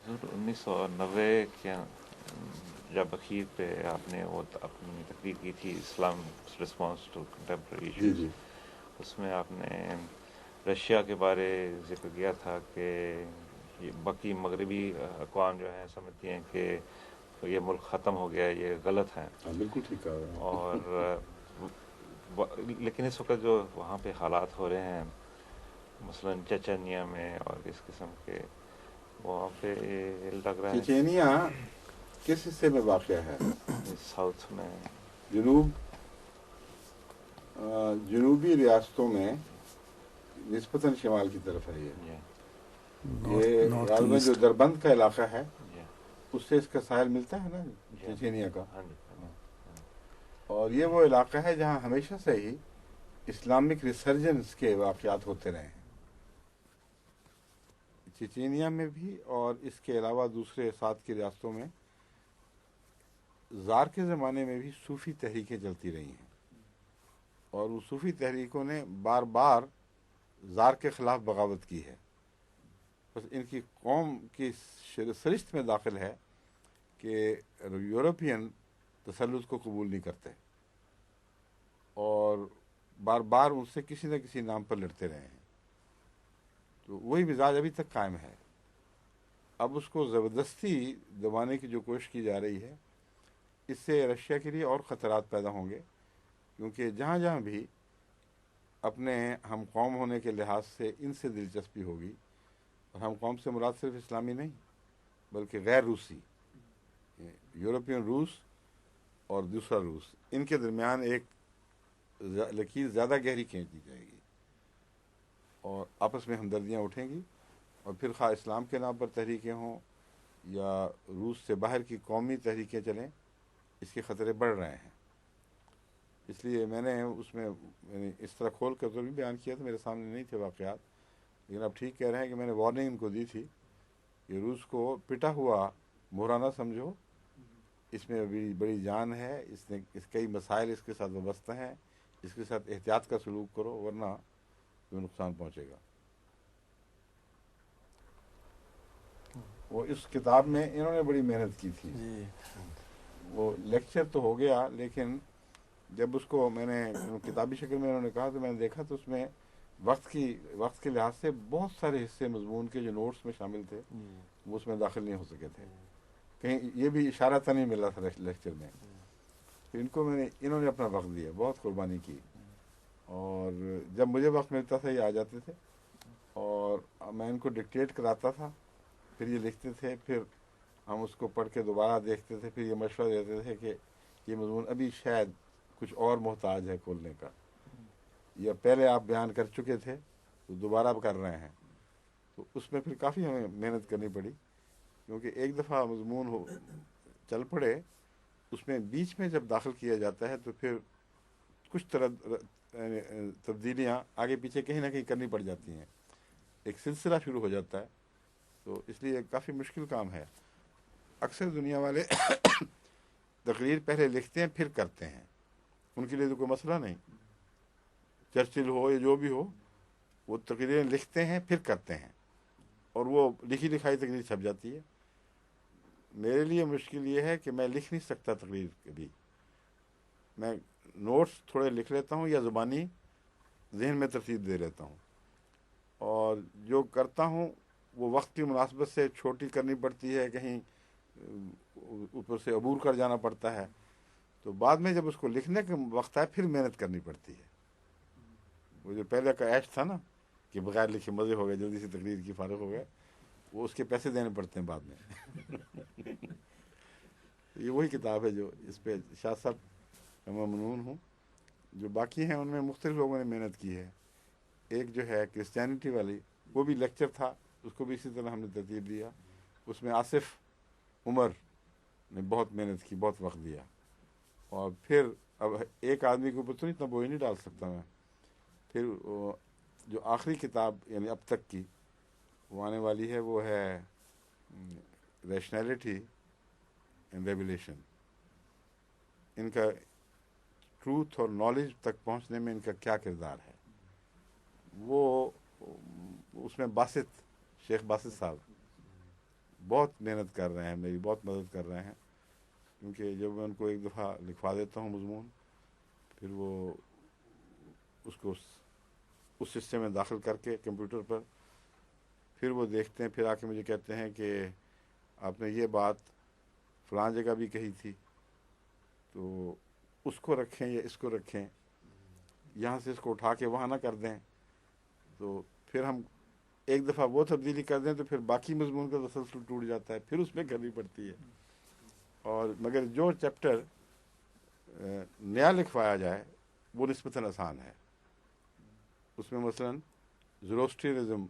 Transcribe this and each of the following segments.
1990 کے جب اخیر پہ آپ نے وہ اپنی تقریر کی تھی اسلام رسپانس ٹو کنٹمپرری جی ایشوز، جی اس میں آپ نے رشیا کے بارے ذکر کیا تھا کہ یہ باقی مغربی اقوام جو ہیں سمجھتی ہیں کہ یہ ملک ختم ہو گیا ہے، یہ غلط ہے. ہاں بالکل ٹھیک کہا رہے ہیں. اور لیکن اس وقت جو وہاں پہ حالات ہو رہے ہیں مثلا چچنیا میں اور اس قسم کے، وہاں پہ لگ رہا ہے چچینیا کس حصے میں واقع ہے؟ ساؤتھ میں. جنوبی ریاستوں میں نسبتاً شمال کی طرف ہے. یہ نارتھ غالباً جو ایسٹ. دربند کا علاقہ ہے جی اس سے اس کا ساحل ملتا ہے نا جی چچینیا کا. ہاں جی. اور یہ وہ علاقہ ہے جہاں ہمیشہ سے ہی اسلامک ریسرجنس کے واقعات ہوتے رہے ہیں، چچینیا میں بھی اور اس کے علاوہ دوسرے ساتھ کی ریاستوں میں. زار کے زمانے میں بھی صوفی تحریکیں چلتی رہی ہیں اور وہ صوفی تحریکوں نے بار بار زار کے خلاف بغاوت کی ہے. بس ان کی قوم کی سرشت میں داخل ہے کہ یورپین تسلط کو قبول نہیں کرتے اور بار بار ان سے کسی نہ کسی نام پر لڑتے رہے ہیں. تو وہی مزاج ابھی تک قائم ہے. اب اس کو زبردستی دبانے کی جو کوشش کی جا رہی ہے، اس سے رشیا کے لیے اور خطرات پیدا ہوں گے، کیونکہ جہاں جہاں بھی اپنے ہم قوم ہونے کے لحاظ سے ان سے دلچسپی ہوگی، اور ہم قوم سے مراد صرف اسلامی نہیں بلکہ غیر روسی، یورپین روس اور دوسرا روس، ان کے درمیان ایک لکیر زیادہ گہری کھینچ دی جائے گی اور آپس میں ہمدردیاں اٹھیں گی. اور پھر خواہ اسلام کے نام پر تحریکیں ہوں یا روس سے باہر کی قومی تحریکیں چلیں، اس کے خطرے بڑھ رہے ہیں. اس لیے میں نے اس میں اس طرح کھول کر تو بھی بیان کیا تھا، میرے سامنے نہیں تھے واقعات، لیکن آپ ٹھیک کہہ رہے ہیں کہ میں نے وارننگ ان کو دی تھی کہ روس کو پٹا ہوا مہرا نہ سمجھو، اس میں ابھی بڑی جان ہے، اس کئی مسائل اس کے ساتھ وابستہ ہیں، اس کے ساتھ احتیاط کا سلوک کرو ورنہ تو نقصان پہنچے گا. وہ اس کتاب میں انہوں نے بڑی محنت کی تھی. جی وہ لیکچر تو ہو گیا، لیکن جب اس کو میں نے کتابی شکل میں انہوں نے کہا تو میں نے دیکھا تو اس میں وقت کے لحاظ سے بہت سارے حصے مضمون کے جو نوٹس میں شامل تھے وہ اس میں داخل نہیں ہو سکے تھے. کہیں یہ بھی اشارہ تھا نہیں ملا تھا لیکچر میں. پھر انہوں نے اپنا وقت دیا، بہت قربانی کی، اور جب مجھے وقت ملتا تھا یہ آ جاتے تھے اور میں ان کو ڈکٹیٹ کراتا تھا، پھر یہ لکھتے تھے، پھر ہم اس کو پڑھ کے دوبارہ دیکھتے تھے، پھر یہ مشورہ دیتے تھے کہ یہ مضمون ابھی شاید کچھ اور محتاج ہے کھولنے کا، یا پہلے آپ بیان کر چکے تھے تو دوبارہ اب کر رہے ہیں. تو اس میں پھر کافی ہمیں محنت کرنی پڑی، کیونکہ ایک دفعہ مضمون چل پڑے، اس میں بیچ میں جب داخل کیا جاتا ہے تو پھر کچھ تبدیلیاں آگے پیچھے کہیں نہ کہیں کرنی پڑ جاتی ہیں، ایک سلسلہ شروع ہو جاتا ہے. تو اس لیے کافی مشکل کام ہے. اکثر دنیا والے تقریر پہلے لکھتے ہیں پھر کرتے ہیں، ان کے لیے تو کوئی مسئلہ نہیں. چرچل ہو یا جو بھی ہو، وہ تقریریں لکھتے ہیں پھر کرتے ہیں اور وہ لکھی لکھائی تقریر چھپ جاتی ہے. میرے لیے مشکل یہ ہے کہ میں لکھ نہیں سکتا تقریر کبھی. میں نوٹس تھوڑے لکھ لیتا ہوں یا زبانی ذہن میں ترتیب دے لیتا ہوں، اور جو کرتا ہوں وہ وقت کی مناسبت سے چھوٹی کرنی پڑتی ہے، کہیں اوپر سے عبور کر جانا پڑتا ہے. تو بعد میں جب اس کو لکھنے کا وقت آئے پھر محنت کرنی پڑتی ہے. وہ جو پہلے کا ایش تھا نا کہ بغیر لکھے مزے ہو گئے، جلدی سے تقریر کی فارغ ہو گئے، وہ اس کے پیسے دینے پڑتے ہیں بعد میں. یہ وہی کتاب ہے جو اس پہ شاہ صاحب میں ممنون ہوں. جو باقی ہیں ان میں مختلف لوگوں نے محنت کی ہے. ایک جو ہے کرسچینٹی والی، وہ بھی لیکچر تھا، اس کو بھی اسی طرح ہم نے ترتیب دیا. اس میں آصف عمر نے بہت محنت کی، بہت وقت دیا. اور پھر اب ایک آدمی کے اوپر تو اتنا بوجھ نہیں ڈال سکتا میں. پھر جو آخری کتاب یعنی اب تک کی وہ آنے والی ہے، وہ ہے ریشنلٹی اینڈ ریولیشن. ان کا ٹروتھ اور نالج تک پہنچنے میں ان کا کیا کردار ہے. وہ اس میں باسط، شیخ باسط صاحب بہت محنت کر رہے ہیں، میری بہت مدد کر رہے ہیں، کیونکہ جب میں ان کو ایک دفعہ لکھوا دیتا ہوں مضمون، پھر وہ اس کو اس سسٹم میں داخل کر کے کمپیوٹر پر پھر وہ دیکھتے ہیں، پھر آ کے مجھے کہتے ہیں کہ آپ نے یہ بات فلاں جگہ بھی کہی تھی، تو اس کو رکھیں یا اس کو رکھیں، یہاں سے اس کو اٹھا کے وہاں نہ کر دیں۔ تو پھر ہم ایک دفعہ وہ تبدیلی کر دیں تو پھر باقی مضمون کا تسلسل ٹوٹ جاتا ہے، پھر اس میں کرنی پڑتی ہے۔ اور مگر جو چیپٹر نیا لکھوایا جائے وہ نسبتاً آسان ہے۔ اس میں مثلاً زروسٹریزم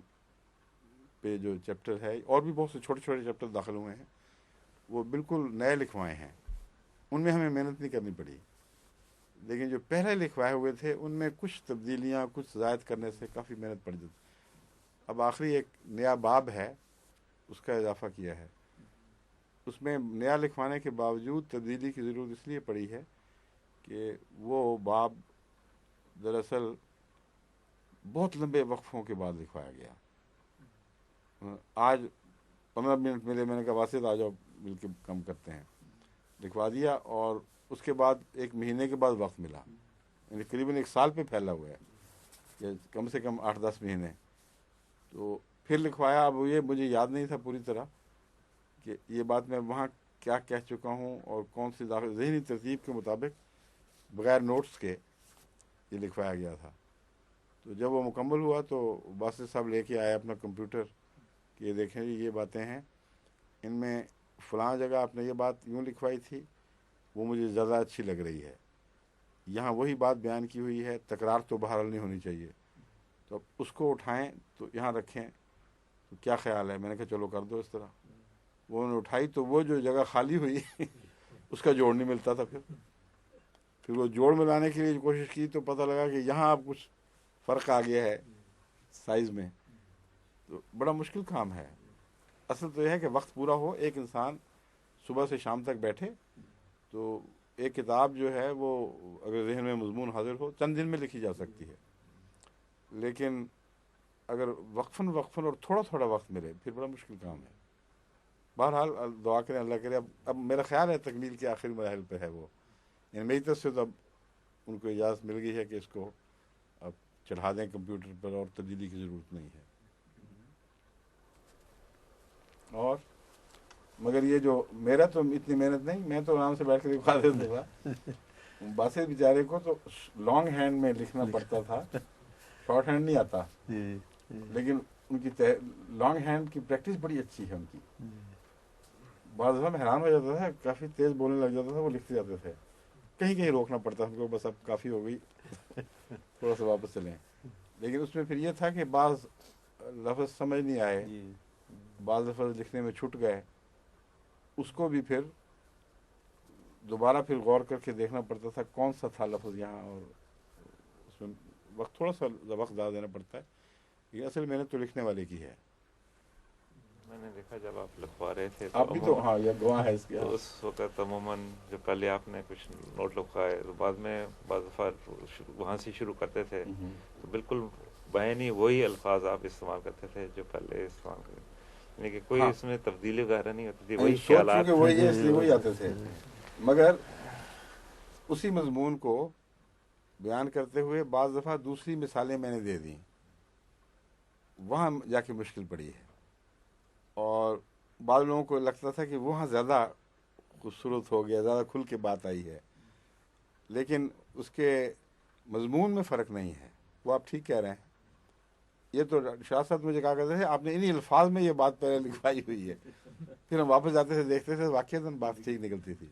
پہ جو چیپٹر ہے، اور بھی بہت سے چھوٹے چھوٹے چیپٹر داخل ہوئے ہیں، وہ بالکل نئے لکھوائے ہیں، ان میں ہمیں محنت نہیں کرنی پڑی۔ لیکن جو پہلے لکھوائے ہوئے تھے ان میں کچھ تبدیلیاں، کچھ زائد کرنے سے کافی محنت پڑ جاتی۔ اب آخری ایک نیا باب ہے، اس کا اضافہ کیا ہے، اس میں نیا لکھوانے کے باوجود تبدیلی کی ضرورت اس لیے پڑی ہے کہ وہ باب دراصل بہت لمبے وقفوں کے بعد لکھوایا گیا۔ آج 15 منٹ ملے، میں نے کہا واسط آ جاؤ مل کے کم کرتے ہیں، لکھوا دیا، اور اس کے بعد 1 مہینے کے بعد وقت ملا، یعنی قریباً 1 سال پہ پھیلا ہوا ہے، یا کم سے کم 8-10 مہینے۔ تو پھر لکھوایا۔ اب یہ مجھے یاد نہیں تھا پوری طرح کہ یہ بات میں وہاں کیا کہہ چکا ہوں اور کون سی ذہنی ترتیب کے مطابق بغیر نوٹس کے یہ لکھوایا گیا تھا۔ تو جب وہ مکمل ہوا تو باسط صاحب لے کے آئے اپنا کمپیوٹر کہ یہ دیکھیں جی یہ باتیں ہیں، ان میں فلاں جگہ آپ نے یہ بات یوں لکھوائی تھی، وہ مجھے زیادہ اچھی لگ رہی ہے، یہاں وہی بات بیان کی ہوئی ہے، تکرار تو بہرحال نہیں ہونی چاہیے، تو اب اس کو اٹھائیں تو یہاں رکھیں، تو کیا خیال ہے؟ میں نے کہا چلو کر دو اس طرح۔ وہ انہوں نے اٹھائی تو وہ جو جگہ خالی ہوئی اس کا جوڑ نہیں ملتا تھا۔ پھر وہ جوڑ ملانے کے لیے کوشش کی تو پتہ لگا کہ یہاں اب کچھ فرق آ گیا ہے سائز میں۔ تو بڑا مشکل کام ہے۔ اصل تو یہ ہے کہ وقت پورا ہو، ایک انسان صبح سے شام تک بیٹھے تو ایک کتاب جو ہے وہ اگر ذہن میں مضمون حاضر ہو چند دن میں لکھی جا سکتی ہے، لیکن اگر وقفاً اور تھوڑا تھوڑا وقت ملے پھر بڑا مشکل کام ہے۔ بہرحال دعا کریں اللہ کرے۔ اب میرا خیال ہے تکمیل کے آخری مراحل پہ ہے وہ، یعنی میری طرف سے تو اب ان کو اجازت مل گئی ہے کہ اس کو اب چڑھا دیں کمپیوٹر پر، اور تبدیلی کی ضرورت نہیں ہے۔ اور مگر یہ جو میرا تو اتنی محنت نہیں، میں تو آرام سے بیٹھ کے لکھوا دیتا تھا۔ باسط بیچارے کو تو لانگ ہینڈ میں لکھنا پڑتا تھا، شارٹ ہینڈ نہیں آتا، لیکن ان کی لانگ ہینڈ کی پریکٹس بڑی اچھی ہے ان کی۔ بعض دفعہ میں حیران ہو جاتا تھا، کافی تیز بولنے لگ جاتا تھا، وہ لکھتے جاتے تھے، کہیں روکنا پڑتا ہم کو، بس اب کافی ہو گئی تھوڑا سا واپس چلیں۔ لیکن اس میں پھر یہ تھا کہ بعض لفظ سمجھ نہیں آئے، بعض لفظ لکھنے میں چھٹ گئے، اس کو بھی پھر دوبارہ پھر غور کر کے دیکھنا پڑتا تھا کون سا تھا لفظ یہاں، اور اس میں وقت تھوڑا سا وقت زیادہ دینا پڑتا ہے، یہ اصل محنت تو لکھنے والے کی ہے۔ میں نے دیکھا جب آپ لکھوا رہے تھے آپ بھی تو ہاں یہ گواہ ہے اس کے، تو اس وقت عموماً جو پہلے آپ نے کچھ نوٹ لکھوائے تو بعد میں بعض دفعہ وہاں سے شروع کرتے تھے تو بالکل بیانی وہی الفاظ آپ استعمال کرتے تھے جو پہلے استعمال کرتے، یعنی کہ کوئی اس میں تبدیلی وغیرہ نہیں ہوتی تھی، وہی خیالات وہی ہے اس لیے وہی آتے تھے۔ مگر اسی مضمون کو بیان کرتے ہوئے بعض دفعہ دوسری مثالیں میں نے دے دیں، وہاں جا کے مشکل پڑی ہے، اور بعض لوگوں کو لگتا تھا کہ وہاں زیادہ خوبصورت ہو گیا، زیادہ کھل کے بات آئی ہے، لیکن اس کے مضمون میں فرق نہیں ہے۔ وہ آپ ٹھیک کہہ رہے ہیں، یہ تو شاہ صاحب مجھے کہا کرتے تھے آپ نے انہی الفاظ میں یہ بات پہلے لکھوائی ہوئی ہے، پھر ہم واپس جاتے تھے دیکھتے تھے واقعتاً بات ٹھیک نکلتی تھی۔